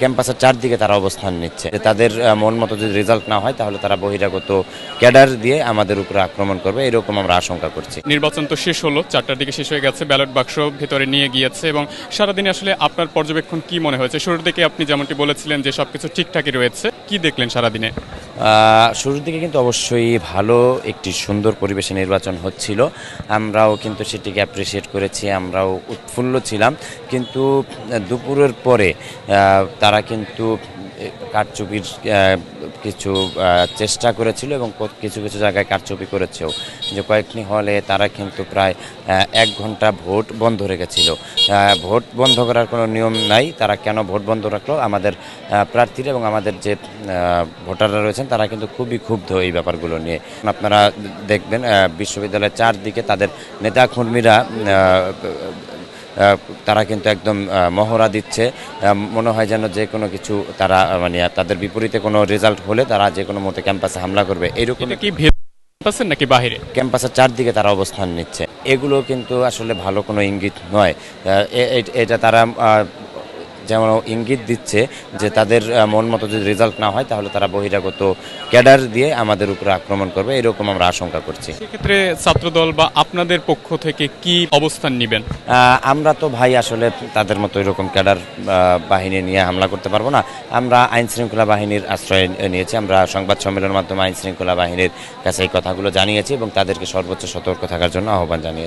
ক্যাম্পাসের চারদিকে তারা অবস্থান নিচ্ছে। তাদের মন মতো যদি রেজাল্ট না হয় তাহলে তারা বহিরাগত ক্যাডার দিয়ে আমাদের উপরে আক্রমণ করবে, এরকম আমরা আশঙ্কা করছি। নির্বাচন তো শেষ হলো, 4টার দিকে শেষ হয়ে গেছে, ব্যালট বাক্স ভেতরে নিয়ে গিয়েছে এবং সারাদিনে আসলে আপনার পর্যবেক্ষণ কি মনে হয়েছে? শুরুর দিকে আপনি যেমনটি বলেছিলেন যে সবকিছু ঠিকঠাকই রয়েছে, কি দেখলেন সারাদিনে? শুরুর দিকে কিন্তু অবশ্যই ভালো একটি সুন্দর পরিবেশে নির্বাচন হচ্ছিল, আমরাও কিন্তু সেটিকে অ্যাপ্রিসিয়েট করেছি, আমরাও উৎফুল্ল ছিলাম। কিন্তু দুপুরের পরে তারা কিন্তু কারচুপির কিছু চেষ্টা করেছিল এবং কিছু কিছু জায়গায় কারচুপি করেছেও। যে কয়েকটি হলে তারা কিন্তু প্রায় 1 ঘন্টা ভোট বন্ধ রেখেছিল। ভোট বন্ধ করার কোনো নিয়ম নাই, তারা কেন ভোট বন্ধ রাখলো? আমাদের প্রার্থীরা এবং আমাদের যে ভোটাররা রয়েছেন তারা কিন্তু খুবই ক্ষুব্ধ এই ব্যাপারগুলো নিয়ে। আপনারা দেখবেন বিশ্ববিদ্যালয়ের চারদিকে তাদের নেতাকর্মীরা তারা কিন্তু একদম মহড়া দিচ্ছে। মনে হয় যেন যে কোনো কিছু তারা মানে তাদের বিপরীতে কোনো রেজাল্ট হলে তারা যে কোনো মুহূর্তে ক্যাম্পাসে হামলা করবে, এইরকম। কি ক্যাম্পাসের নাকি বাহিরে? ক্যাম্পাসের চারদিকে তারা অবস্থান নিচ্ছে, এগুলো কিন্তু আসলে ভালো কোনো ইঙ্গিত নয়। এটা তারা যেমন ইঙ্গিত দিচ্ছে যে তাদের মন মতো যদি রেজাল্ট না হয় তাহলে তারা বহিরাগত ক্যাডার দিয়ে আমাদের উপরে আক্রমণ করবে, এরকম আমরা আশঙ্কা করছি। সেক্ষেত্রে ছাত্রদল বা আপনাদের পক্ষ থেকে কি অবস্থান নেবেন? আমরা তো ভাই আসলে তাদের মতো এরকম ক্যাডার বাহিনী নিয়ে হামলা করতে পারবো না। আমরা আইন শৃঙ্খলা বাহিনীর আশ্রয় নিয়েছি, আমরা সংবাদ সম্মেলনের মাধ্যমে আইন শৃঙ্খলা বাহিনীর কাছে এই কথাগুলো জানিয়েছি এবং তাদেরকে সর্বোচ্চ সতর্ক থাকার জন্য আহ্বান জানিয়েছি।